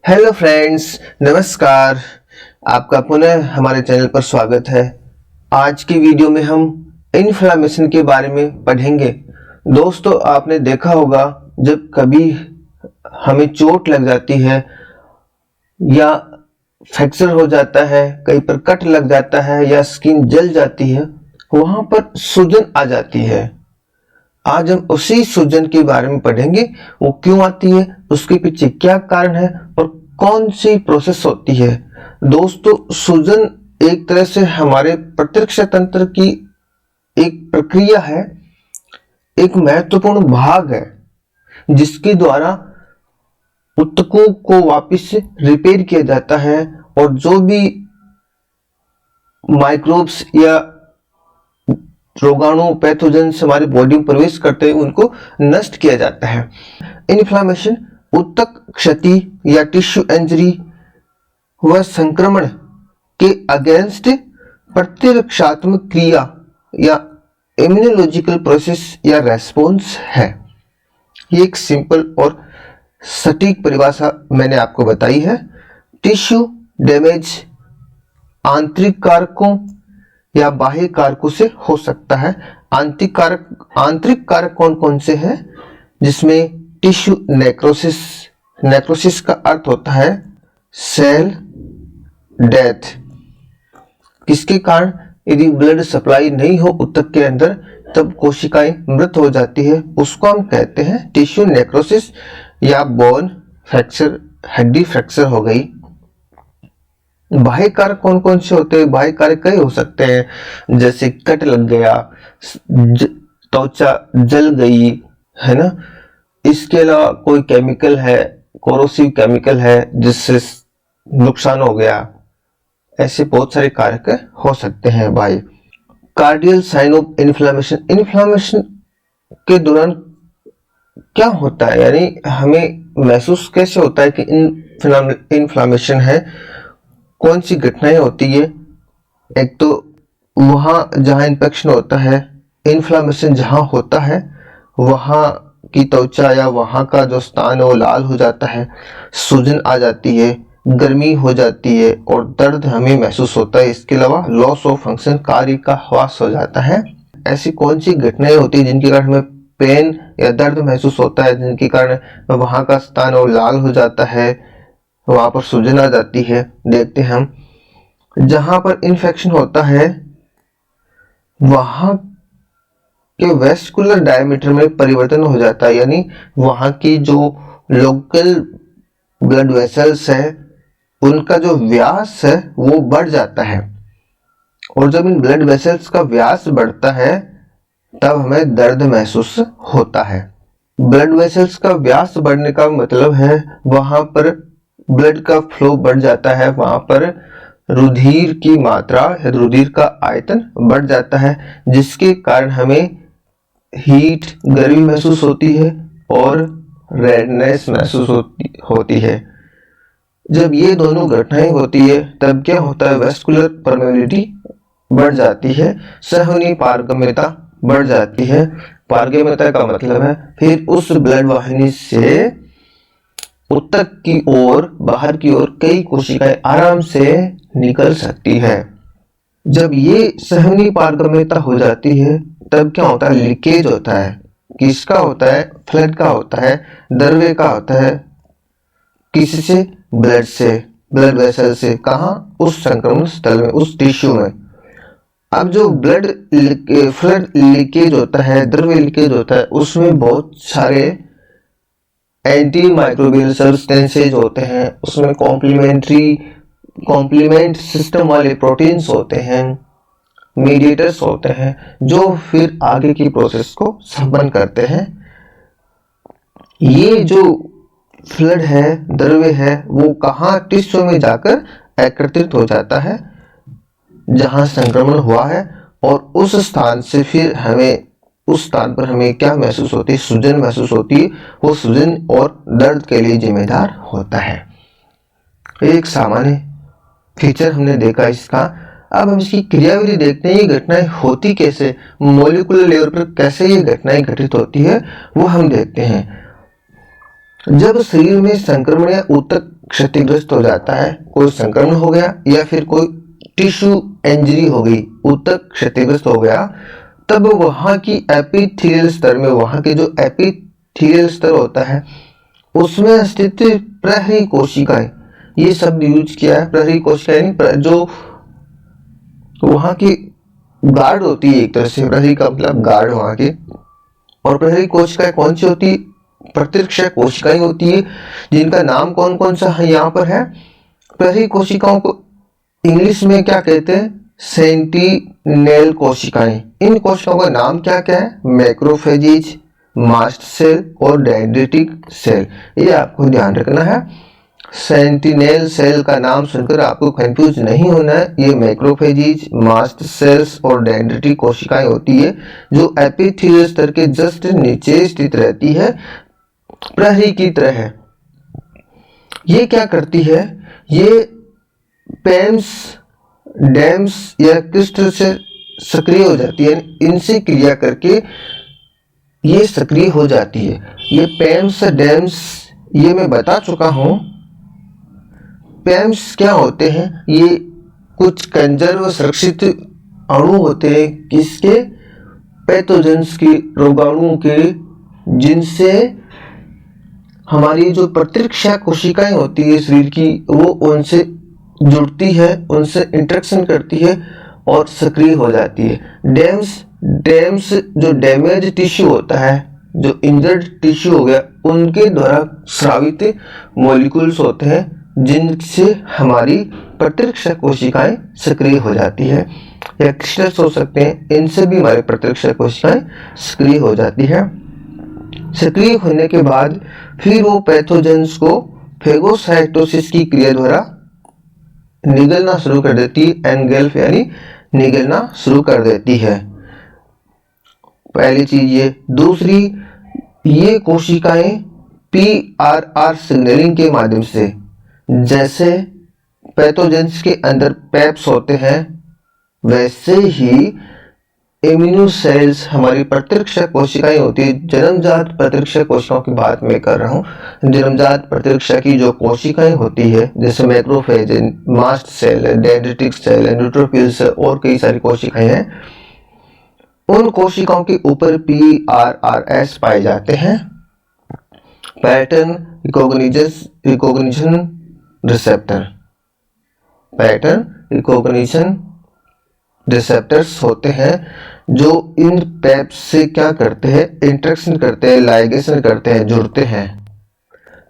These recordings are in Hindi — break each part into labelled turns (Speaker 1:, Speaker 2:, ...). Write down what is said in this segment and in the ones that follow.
Speaker 1: हेलो फ्रेंड्स, नमस्कार। आपका पुनः हमारे चैनल पर स्वागत है। आज की वीडियो में हम इन्फ्लामेशन के बारे में पढ़ेंगे। दोस्तों, आपने देखा होगा जब कभी हमें चोट लग जाती है या फ्रैक्चर हो जाता है, कहीं पर कट लग जाता है या स्किन जल जाती है, वहां पर सूजन आ जाती है। आज हम उसी सूजन के बारे में पढ़ेंगे। वो क्यों आती है, उसके पीछे क्या कारण है और कौन सी प्रोसेस होती है। दोस्तों, सूजन एक तरह से हमारे प्रतिरक्षा तंत्र की एक प्रक्रिया है, एक महत्वपूर्ण भाग है जिसके द्वारा ऊतकों को वापस रिपेयर किया जाता है और जो भी माइक्रोब्स या रोगाणु पैथोजेंस हमारी बॉडी में प्रवेश करते हैं उनको नष्ट किया जाता है। इन्फ्लामेशन ऊतक क्षति या टिश्यू इंजरी व संक्रमण के अगेंस्ट प्रतिरक्षात्मक क्रिया या इम्यूनोलॉजिकल प्रोसेस या रेस्पॉन्स है। ये एक सिंपल और सटीक परिभाषा मैंने आपको बताई है। टिश्यू डैमेज आंतरिक कारकों या बाह्य कारकों से हो सकता है। आंतरिक कारक कौन कौन से हैं, जिसमें टिश्यू नेक्रोसिस का अर्थ होता है सेल डेथ, किसके कारण यदि ब्लड सप्लाई नहीं हो ऊतक के अंदर तब कोशिकाएं मृत हो जाती है, उसको हम कहते हैं टिश्यू नेक्रोसिस। या बोन फ्रैक्चर, हड्डी फ्रैक्चर हो गई। बाह्य कारक कौन कौन से होते हैं? बाह्य कारक कई हो सकते हैं, जैसे कट लग गया, त्वचा जल गई, है ना। इसके अलावा कोई केमिकल है, कोरोसिव केमिकल है जिससे नुकसान हो गया। ऐसे बहुत सारे कारक हो सकते हैं बाह्य। कार्डियल साइन ऑफ इन्फ्लामेशन, इन्फ्लामेशन के दौरान क्या होता है, यानी हमें महसूस कैसे होता है कि इन्फ्लामेशन है, कौन सी घटनाएं होती है। एक तो वहां जहां इन्फेक्शन होता है, इन्फ्लामेशन जहां होता है वहां की त्वचा या वहां का जो स्थान है वो लाल हो जाता है, सूजन आ जाती है, गर्मी हो जाती है और दर्द हमें महसूस होता है। इसके अलावा लॉस ऑफ फंक्शन, कार्य का ह्रास हो जाता है। ऐसी कौन सी घटनाएं होती है जिनके कारण हमें पेन या दर्द महसूस होता है, जिनके कारण वहां का स्थान वो लाल हो जाता है, वहां पर सूजन आ जाती है। देखते हैं हम, जहां पर इन्फेक्शन होता है वहां के वेस्कुलर डायमीटर में परिवर्तन हो जाता है, यानी वहां की जो लोकल ब्लड वेसल्स है उनका जो व्यास है वो बढ़ जाता है। और जब इन ब्लड वेसल्स का व्यास बढ़ता है तब हमें दर्द महसूस होता है। ब्लड वेसल्स का व्यास बढ़ने का मतलब है वहां पर ब्लड का फ्लो बढ़ जाता है, वहां पर रुधिर की मात्रा, रुधिर का आयतन बढ़ जाता है, जिसके कारण हमें हीट, गर्मी महसूस होती है और रेडनेस महसूस होती है। जब ये दोनों घटनाएं होती है तब क्या होता है, वेस्कुलर परमेबिलिटी बढ़ जाती है, संवहनी पारगम्यता बढ़ जाती है। पारगम्यता का मतलब है फिर उस ब्लड वाहिनी से ऊतक की ओर, बाहर की ओर कई कोशिकाएं आराम से निकल सकती है। जब ये संवहनी पारगम्यता हो जाती है तब क्या होता है, लीकेज होता है। किसका होता है? फ्लड का होता है, द्रव्य का होता है। किससे? ब्लड से, ब्लड वेसल से। कहां? उस संक्रमण स्थल में, उस टिश्यू में। अब जो फ्लड लीकेज होता है, द्रव्य लीकेज होता है, उसमें बहुत सारे एंटी माइक्रोबियल सब्सटेंसेज होते हैं, उसमें कॉम्प्लीमेंट सिस्टम वाले प्रोटीन्स होते हैं, मीडिएटर्स होते हैं, जो फिर आगे की प्रोसेस को संपन्न करते हैं। ये जो फ्लड है, द्रव्य है, वो कहां? टिश्यू में जाकर एकत्रित हो जाता है जहां संक्रमण हुआ है और उस स्थान से फिर हमें, उस स्थान पर हमें क्या महसूस होती है? सूजन महसूस होती है। वो सूजन और दर्द के लिए जिम्मेदार होता है। एक सामान्य फीचर हमने देखा इसका। अब हम इसकी क्रियाविधि देखते हैं, ये घटनाएं होती कैसे, मॉलिक्यूलर लेवल पर कैसे ये घटनाएं घटित होती है वो हम देखते हैं। जब शरीर में संक्रमण या ऊतक क्षतिग्रस्त हो जाता है, कोई संक्रमण हो गया या फिर कोई टिश्यू इंजरी हो गई, ऊतक क्षतिग्रस्त हो गया, तब वहां की एपिथेलियल स्तर में, वहां के जो एपिथेलियल स्तर होता है उसमें स्थित प्रहरी कोशिकाएं, ये शब्द यूज किया है। प्रहरी कोशिकाएं जो वहां की गार्ड होती है, एक तरह से प्रहरी का मतलब गार्ड वहां के। और प्रहरी कोशिकाएं कौन सी होती है? प्रतिरक्षक कोशिकाएं होती है, जिनका नाम कौन कौन सा है यहाँ पर है। प्रहरी कोशिकाओं को इंग्लिश में क्या कहते हैं? सेंटिनेल कोशिकाएं। इन कोशिकाओं का नाम क्या क्या है? मैक्रोफेजेज, मास्ट सेल और डेंड्रिटिक सेल। ये आपको ध्यान रखना है। सेंटिनेल सेल का नाम सुनकर आपको कंफ्यूज नहीं होना है। ये मैक्रोफेजेज, मास्ट सेल्स और डेंड्रिटिक कोशिकाएं होती है जो एपिथेलियल स्तर के जस्ट नीचे स्थित रहती है, प्रहरी की तरह है। ये क्या करती है? ये पेम्स, डैम्स या क्रिस्टल से सक्रिय हो जाती है, इनसे क्रिया करके ये सक्रिय हो जाती है। ये पेम्स, डैम्स ये मैं बता चुका हूं। पेम्स क्या होते हैं? ये कुछ कंजर्व सुरक्षित अणु होते हैं, किसके? पैथोजेंस के, रोगाणुओं के, जिनसे हमारी जो प्रतिरक्षा कोशिकाएं होती है शरीर की, वो उनसे जुड़ती है, उनसे इंटरेक्शन करती है और सक्रिय हो जाती है। डैम्स जो डैमेज टिश्यू होता है, जो इंजर्ड टिश्यू हो गया, उनके द्वारा स्रावित मॉलिक्यूल्स होते हैं, जिनसे हमारी प्रतिरक्षा कोशिकाएं सक्रिय हो जाती है। या क्रिस्टल्स हो सकते हैं, इनसे भी हमारी प्रतिरक्षा कोशिकाएं सक्रिय हो जाती है। सक्रिय होने के बाद फिर वो पैथोजेंस को फेगोसाइटोसिस की क्रिया द्वारा निगलना शुरू कर देती है। एनगल्फ यानी निगलना शुरू कर देती है। पहली चीज ये। दूसरी, ये कोशिकाएं PRR सिग्नलिंग के माध्यम से, जैसे पैथोजेंस के अंदर पेप्स होते हैं, वैसे ही इम्यूनो सेल्स, हमारी प्रतिरक्षा कोशिकाएं होती है। जन्मजात प्रतिरक्षा कोशिकाओं की बात मैं कर रहा हूँ। जन्मजात प्रतिरक्षा की जो कोशिकाएं होती है, जैसे macrophage, mast cell, dendritic cell, neutrophils और कई सारी कोशिकाएं हैं, उन कोशिकाओं के ऊपर PRRS पाए जाते हैं, pattern recognition receptor. Pattern recognition receptors होते हैं जो इन पेप्स से क्या करते हैं? इंटरेक्शन करते हैं, लाइगेशन करते हैं, जुड़ते हैं।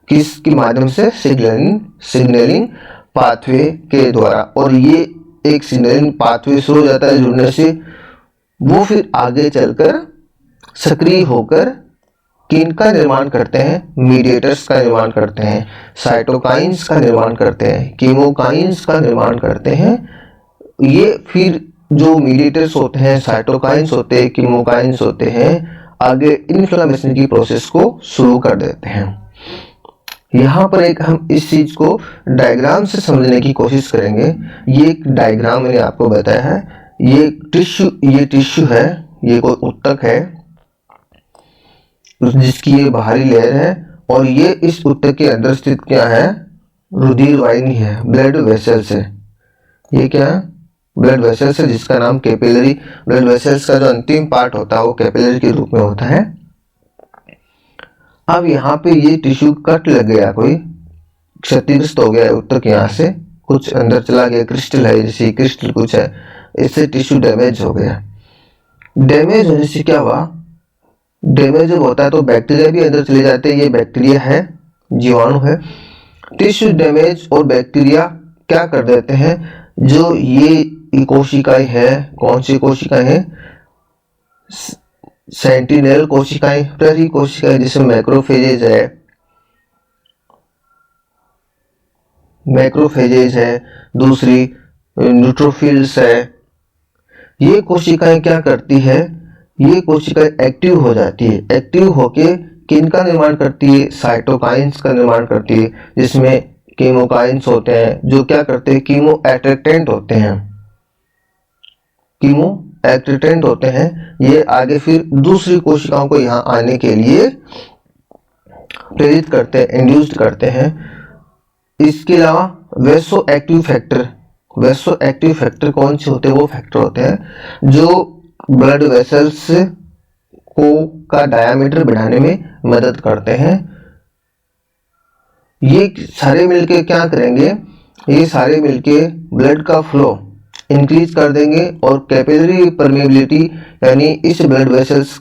Speaker 1: किसके माध्यम से? सिग्नलिंग पाथवे के द्वारा। और ये एक सिग्नलिंग पाथवे शुरू हो जाता है जुड़ने से, वो फिर आगे चलकर सक्रिय होकर किनका निर्माण करते हैं? मीडिएटर्स का निर्माण करते हैं, साइटोकाइंस का निर्माण करते हैं, कीमोकाइंस का निर्माण करते हैं। ये फिर जो मीडिएटर्स होते हैं, साइटोकाइंस होते हैं, कीमोकाइंस होते हैं, आगे इन्फ्लेमेशन की प्रोसेस को शुरू कर देते हैं। यहाँ पर एक हम इस चीज को डायग्राम से समझने की कोशिश करेंगे। ये एक डायग्राम मैंने आपको बताया है। ये टिश्यू है, ये कोई ऊतक है जिसकी ये बाहरी लेयर है, और ये इस ऊतक के अंदर स्थित क्या है? रुधिर वाहिनी है, ब्लड वेसल्स है। ये क्या है? ब्लड वेसल्स है, जिसका नाम कैपिलरी। ब्लड वेसल्स का जो अंतिम पार्ट होता है वो कैपिलरी के रूप में होता है। अब यहाँ पे ये टिश्यू कट लग गया, कोई क्षतिग्रस्त हो गया ऊतक, यहाँ से कुछ अंदर चला गया, क्रिस्टल है, जैसे क्रिस्टल कुछ है, इससे टिश्यू डैमेज हो गया। डैमेज होने से क्या हुआ? डैमेज जब होता है तो बैक्टीरिया भी अंदर चले जाते हैं। ये बैक्टीरिया है, जीवाणु है। टिश्यू डैमेज और बैक्टीरिया क्या कर देते हैं? जो ये कोशिकाएं हैं, कौन सी कोशिकाएं हैं? सेंटिनेल कोशिकाएं, प्रहरी कोशिकाएं, जिसमें मैक्रोफेजेज है, दूसरी न्यूट्रोफिल्स है। ये कोशिकाएं क्या करती है? ये कोशिकाएं एक्टिव हो जाती है। एक्टिव होके किनका निर्माण करती है? साइटोकाइंस का निर्माण करती है, जिसमें कीमोकाइंस होते हैं, जो क्या करते हैं? कीमो एट्रैक्टेंट होते हैं। कीमो एट्रैक्टेंट होते हैं। ये आगे फिर दूसरी कोशिकाओं को यहाँ आने के लिए प्रेरित करते हैं, इंड्यूस्ड करते हैं। इसके अलावा वैसो एक्टिव फैक्टर कौन से होते हैं? वो फैक्टर होते हैं जो ब्लड वेसल्स को का डायामीटर बढ़ाने में मदद करते हैं। ये सारे मिलके क्या करेंगे? ये सारे मिलके ब्लड का फ्लो इंक्रीज कर देंगे और कैपिलरी परमेबिलिटी यानी इस ब्लड वेसल्स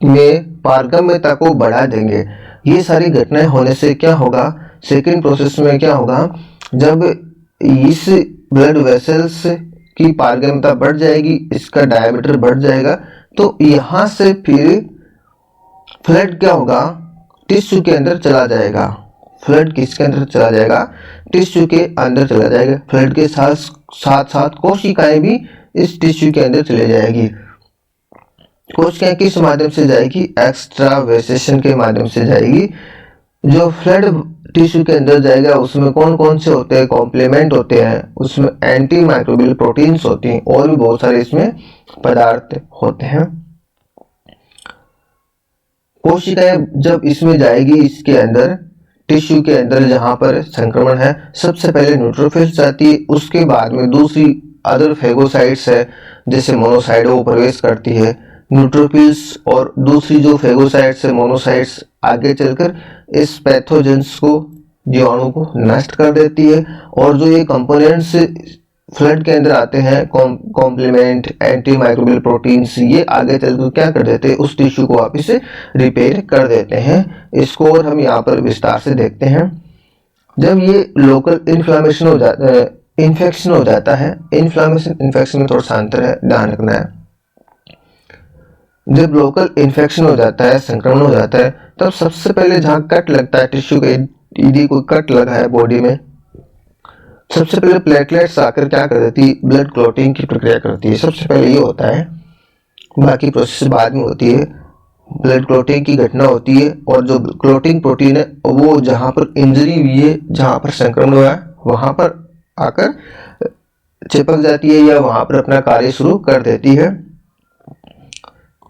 Speaker 1: में पारगम्यता को बढ़ा देंगे। ये सारी घटनाएं होने से क्या होगा? सेकेंड प्रोसेस में क्या होगा? जब इस ब्लड वेसल्स की पारगम्यता बढ़ जाएगी, इसका डायमीटर बढ़ जाएगा, तो यहां से फिर फ्लड क्या होगा? टिश्यू के अंदर चला जाएगा। फ्लड किसके अंदर चला जाएगा? टिश्यू के अंदर चला जाएगा। फ्लड के साथ साथ कोशिकाएं भी इस टिश्यू के अंदर चले जाएगी। कोशिकाएं किस माध्यम से जाएगी? एक्स्ट्रावेसेशन के माध्यम से जाएगी। जो फ्लड टिश्यू के अंदर जाएगा उसमें कौन कौन से होते हैं? कॉम्प्लीमेंट होते हैं, उसमें एंटी माइक्रोबियल प्रोटीन्स होती हैं और भी बहुत सारे इसमें पदार्थ होते हैं। कोशिकाएं जब इसमें जाएगी, इसके अंदर टिश्यू के अंदर जहां पर संक्रमण है, सबसे पहले न्यूट्रोफिल्स जाती है, उसके बाद में दूसरी अदर फेगोसाइट्स है जैसे मोनोसाइट वो प्रवेश करती है। न्यूट्रोफिल्स और दूसरी जो फेगोसाइट्स है मोनोसाइट्स आगे चलकर इस पैथोजेंस को, जीवाणु को नष्ट कर देती है। और जो ये कंपोनेंट्स फ्लड के अंदर आते हैं, कॉम्प्लीमेंट, एंटी माइक्रोबियल प्रोटीन्स, ये आगे चलकर क्या कर देते हैं? उस टिश्यू को वापस से रिपेयर कर देते हैं। इसको और हम यहाँ पर विस्तार से देखते हैं। जब ये लोकल इन्फ्लामेशन हो जाता है, इन्फेक्शन हो जाता है, इन्फ्लामेशन इन्फेक्शन में थोड़ा सा अंतर है, ध्यान रखना है। जब लोकल इन्फेक्शन हो जाता है, संक्रमण हो जाता है, तब सबसे पहले जहां कट लगता है टिश्यू के, यदि कोई कट लगा है बॉडी में, सबसे पहले प्लेटलेट्स आकर क्या कर देती है? ब्लड क्लॉटिंग की प्रक्रिया करती है। सबसे पहले ये होता है, बाकी प्रोसेस बाद में होती है। ब्लड क्लॉटिंग की घटना होती है और जो क्लॉटिंग प्रोटीन है वो जहां पर इंजरी हुई है, जहां पर संक्रमण हुआ है, वहां पर आकर चिपक जाती है या वहां पर अपना कार्य शुरू कर देती है।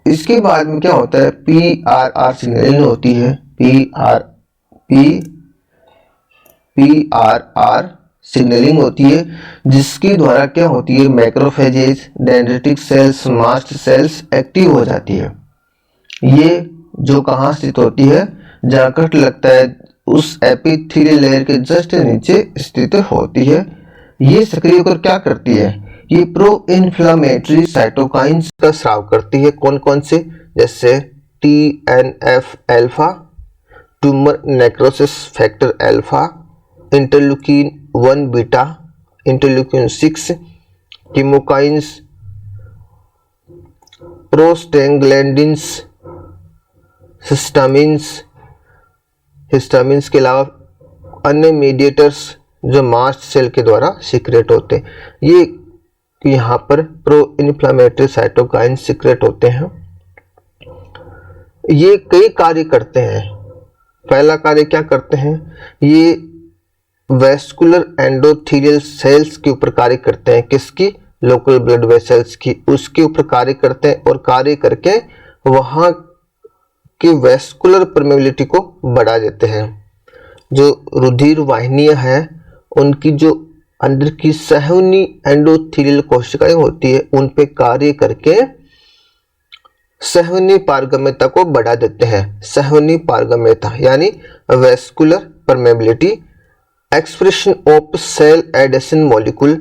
Speaker 1: इसके बाद में क्या होता है? PRR सिग्नलिंग होती है। PRR सिग्नलिंग होती है, जिसके द्वारा क्या होती है? Macrophages, dendritic cells, mast cells active हो जाती है। ये जो कहाँ स्थित होती है? जहाँ कट लगता है उस एपिथेलियल लेयर के जस्ट नीचे स्थित होती है। ये सक्रिय होकर क्या करती है? ये प्रो इन्फ्लामेटरी साइटोकाइंस का स्राव करती है। कौन कौन से? जैसे TNF alpha, tumour necrosis factor alpha, interleukin 1 beta, interleukin 6, chemokines, prostaglandins, histamines के अलावा अन्य मीडिएटर्स जो मास्ट सेल के द्वारा सीक्रेट होते हैं। ये यहाँ पर प्रो इन्फ्लामेटरी साइटोकाइन सीक्रेट होते हैं। ये कई कार्य करते हैं। पहला कार्य क्या करते हैं? ये वेस्कुलर एंडोथेलियल सेल्स के ऊपर कार्य करते हैं। किसकी? लोकल ब्लड वेसल्स की, उसके ऊपर कार्य करते हैं और कार्य करके वहां की वेस्कुलर परमेबिलिटी को बढ़ा देते हैं। जो रुधिर वाहिनियां हैं उनकी जो अंदर की सहवनी एंडोथेलियल कोशिकाएं होती है उन पे कार्य करके सहवनी पारगम्यता को बढ़ा देते हैं। सहवनी पारगम्यता यानी vascular permeability. Expression of cell adhesion molecule.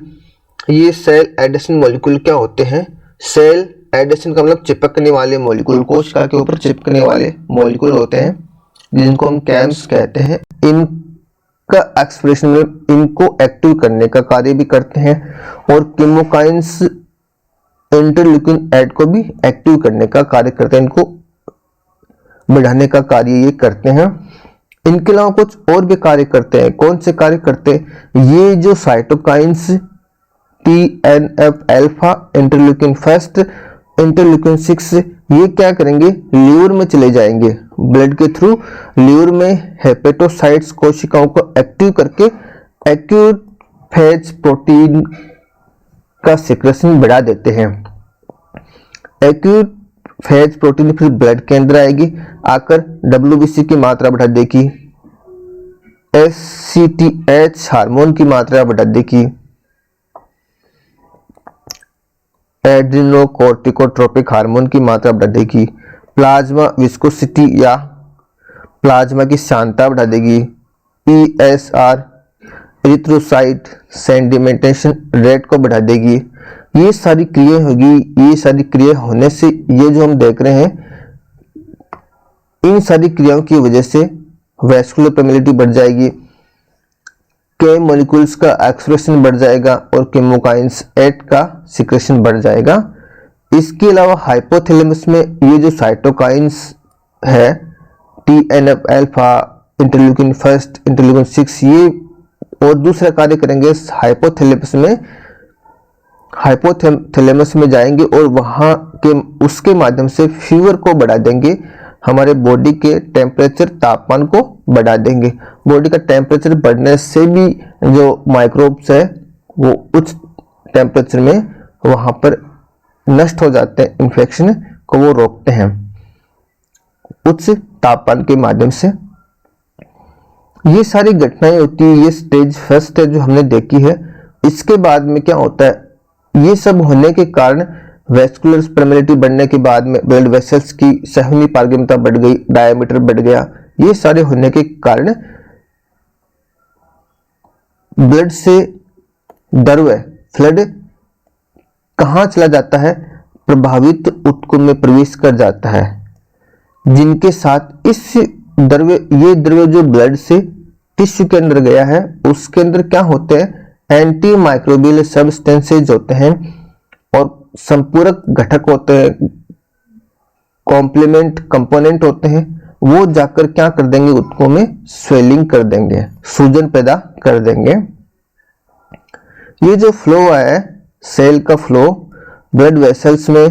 Speaker 1: ये सेल एडेशन मॉलिक्यूल क्या होते हैं? सेल एडेशन का मतलब चिपकने वाले मॉलिक्यूल, कोशिका के ऊपर चिपकने वाले मॉलिक्यूल होते हैं जिनको हम कैम्स कहते हैं। इनका एक्सप्रेशन में इनको एक्टिव करने का कार्य भी करते हैं और कीमोकाइंस इंटरल्यूकिन 8 को भी एक्टिव करने का कार्य करते हैं, इनको बढ़ाने का कार्य ये करते हैं। इनके अलावा कुछ और भी कार्य करते हैं। कौन से कार्य करते हैं? ये जो cytokines TNF alpha, interleukin 1, interleukin 6, ये क्या करेंगे? लीवर में चले जाएंगे। ब्लड के थ्रू लीवर में हेपेटोसाइट्स कोशिकाओं को एक्टिव करके एक्यूट फेज प्रोटीन का सिक्रेशन बढ़ा देते हैं। एक्यूट फेज प्रोटीन फिर ब्लड के अंदर आएगी। आकर WBC की मात्रा बढ़ा देगी, ACTH हार्मोन की मात्रा बढ़ा देगी, एड्रिनोकोर्टिकोट्रोपिक हार्मोन की मात्रा बढ़ा देगी, प्लाज्मा विस्कोसिटी या प्लाज्मा की सांद्रता बढ़ा देगी, ESR एरिथ्रोसाइट सेडिमेंटेशन रेट को बढ़ा देगी। ये सारी क्रिया होगी, ये सारी क्रिया होने से ये जो हम देख रहे हैं, इन सारी क्रियाओं की वजह से वैस्कुलर परमेबिलिटी बढ़ जाएगी, के मॉलिक्यूल्स का एक्सप्रेशन बढ़ जाएगा और केमोकाइंस 8 का सिक्रेशन बढ़ जाएगा। इसके अलावा हाइपोथैलेमस में ये जो साइटोकाइंस है, TNF अल्फा, इंटरल्यूकिन 1, इंटरल्यूकिन 6, ये और दूसरा कार्य करेंगे हाइपोथैलेमस में जाएंगे और वहां के उसके माध्यम से फीवर को बढ़ा देंगे, हमारे बॉडी के टेम्परेचर तापमान को बढ़ा देंगे। बॉडी का टेम्परेचर बढ़ने से भी जो माइक्रोब्स है वो उच्च टेम्परेचर में वहां पर नष्ट हो जाते हैं, इन्फेक्शन को वो रोकते हैं उच्च तापमान के माध्यम से। ये सारी घटनाएं होती है, ये स्टेज फर्स्ट है जो हमने देखी है। इसके बाद में क्या होता है, ये सब होने के कारण वैस्कुलर परमेबिलिटी बढ़ने के बाद में ब्लड वेसल्स की सहनीय पारगम्यता बढ़ गई, डायमीटर बढ़ गया। ये सारे होने के कारण ब्लड से द्रव्य फ्लड कहाँ चला जाता है, प्रभावित ऊतकों में प्रवेश कर जाता है, जिनके साथ इस ये द्रव्य जो ब्लड से टिश्यू के अंदर गया है उसके अंदर क्या होते हैं, एंटी माइक्रोबियल सब्सटेंसेज होते हैं और संपूरक घटक होते हैं, कॉम्प्लीमेंट कंपोनेंट होते हैं। वो जाकर क्या कर देंगे, ऊतकों में स्वेलिंग कर देंगे, सूजन पैदा कर देंगे। ये जो फ्लो है, सेल का फ्लो ब्लड वेसल्स में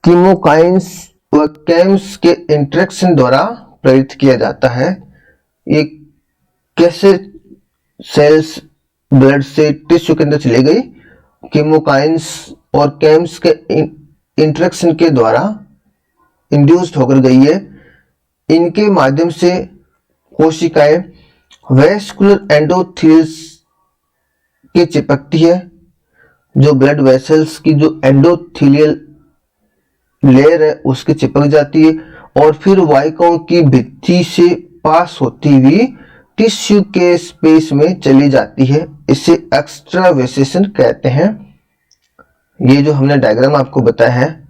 Speaker 1: कीमोकाइंस व केम्स के इंटरेक्शन द्वारा प्रेरित किया जाता है। ये कैसे सेल्स ब्लड से टिश्यू के अंदर चली गई, कीमोकाइंस और केम्स के इंटरेक्शन के द्वारा इंड्यूस्ड होकर गई है। इनके माध्यम से कोशिकाएं वैस्कुलर एंडोथेलियल्स के चिपकती है, जो ब्लड वेसल्स की जो एंडोथेलियल लेयर है उसके चिपक जाती है और फिर वाहिकाओं की भित्ति से पास होती हुई टिश्यू के स्पेस में चली जाती है। इसे एक्स्ट्रावेसेशन कहते हैं। ये जो हमने डायग्राम आपको बताया है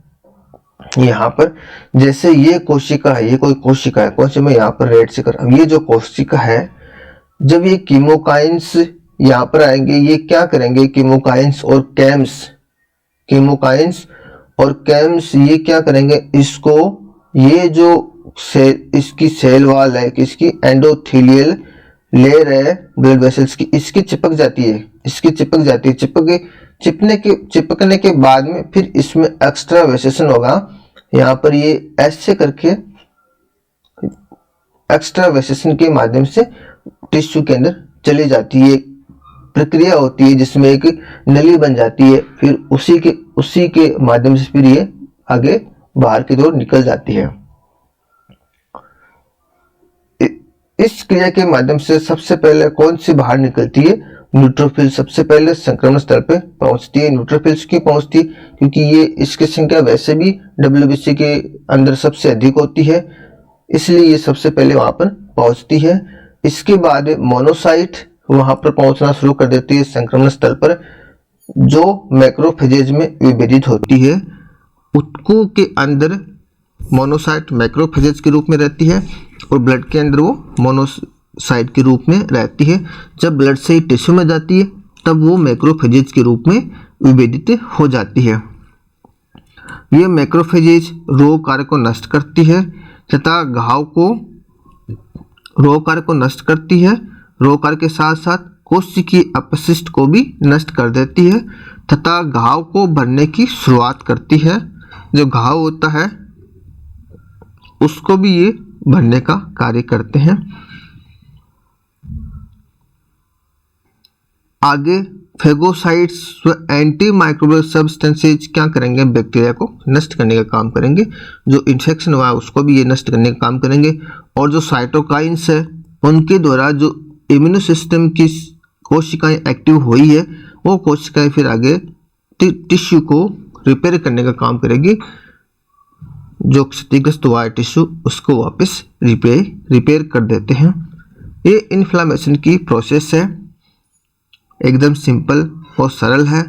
Speaker 1: यहाँ पर, जैसे ये कोशिका है, ये कोई कोशिका है, कौन सी मैं यहाँ पर रेड से कर रहा हूं, ये जो कोशिका है, जब ये कीमोकाइंस यहाँ पर आएंगे, ये क्या करेंगे, कीमोकाइंस और कैम्स ये क्या करेंगे, इसको ये जो इसकी सेल वाल है, इसकी एंडोथेलियल लेयर है ब्लड वेसल्स की, इसकी चिपक जाती है, चिपकने के बाद में फिर इसमें एक्स्ट्रावेसेशन होगा। यहाँ पर ये ऐसे करके एक्स्ट्रावेसेशन के माध्यम से टिश्यू के अंदर चली जाती है। प्रक्रिया होती है जिसमें एक नली बन जाती है, फिर उसी के माध्यम से फिर ये आगे बाहर की ओर निकल जाती है। इस क्रिया के माध्यम से सबसे पहले कौन सी बाहर निकलती है, न्यूट्रोफिल सबसे पहले संक्रमण स्थल पे पहुंचती है। न्यूट्रोफिल्स क्यों पहुंचती है, क्योंकि ये इसकी संख्या वैसे भी WBC के अंदर सबसे अधिक होती है, इसलिए ये सबसे पहले वहां पर पहुंचती है। इसके बाद मोनोसाइट वहां पर पहुंचना शुरू कर देती है संक्रमण स्थल पर, जो मैक्रोफेजेज में विभाजित होती है। ऊतकों के अंदर मोनोसाइट मैक्रोफेजेज के रूप में रहती है और ब्लड के अंदर वो मोनोसाइट के रूप में रहती है। जब ब्लड से टिश्यू में जाती है तब वो मैक्रोफेजेज के रूप में विभेदित हो जाती है। ये मैक्रोफेजेज रोग कारक को नष्ट करती है तथा रोग कारक को नष्ट करती है। रोग कारक के साथ साथ कोशिकीय अपशिष्ट को भी नष्ट कर देती है तथा घाव को भरने की शुरुआत करती है। जो घाव होता है उसको भी ये भरने का कार्य करते हैं। आगे फेगोसाइट्स व एंटी माइक्रोबियल सब्सटेंसेज क्या करेंगे, बैक्टीरिया को नष्ट करने का काम करेंगे, जो इन्फेक्शन हुआ है उसको भी ये नष्ट करने का काम करेंगे। और जो साइटोकाइंस है उनके द्वारा जो इम्यूनो सिस्टम की कोशिकाएं एक्टिव हुई है वो कोशिकाएं फिर आगे टिश्यू को रिपेयर करने का काम करेगी, जो क्षतिग्रस्त हुआ है टिश्यू उसको वापस रिपेयर कर देते हैं। ये इन्फ्लामेशन की प्रोसेस है, एकदम सिंपल और सरल है।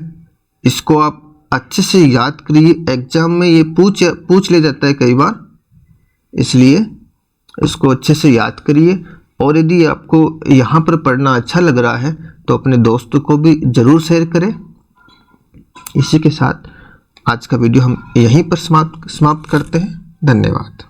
Speaker 1: इसको आप अच्छे से याद करिए, एग्जाम में ये पूछ ले जाता है कई बार, इसलिए इसको अच्छे से याद करिए। और यदि आपको यहाँ पर पढ़ना अच्छा लग रहा है तो अपने दोस्तों को भी ज़रूर शेयर करें। इसी के साथ आज का वीडियो हम यहीं पर समाप्त करते हैं। धन्यवाद।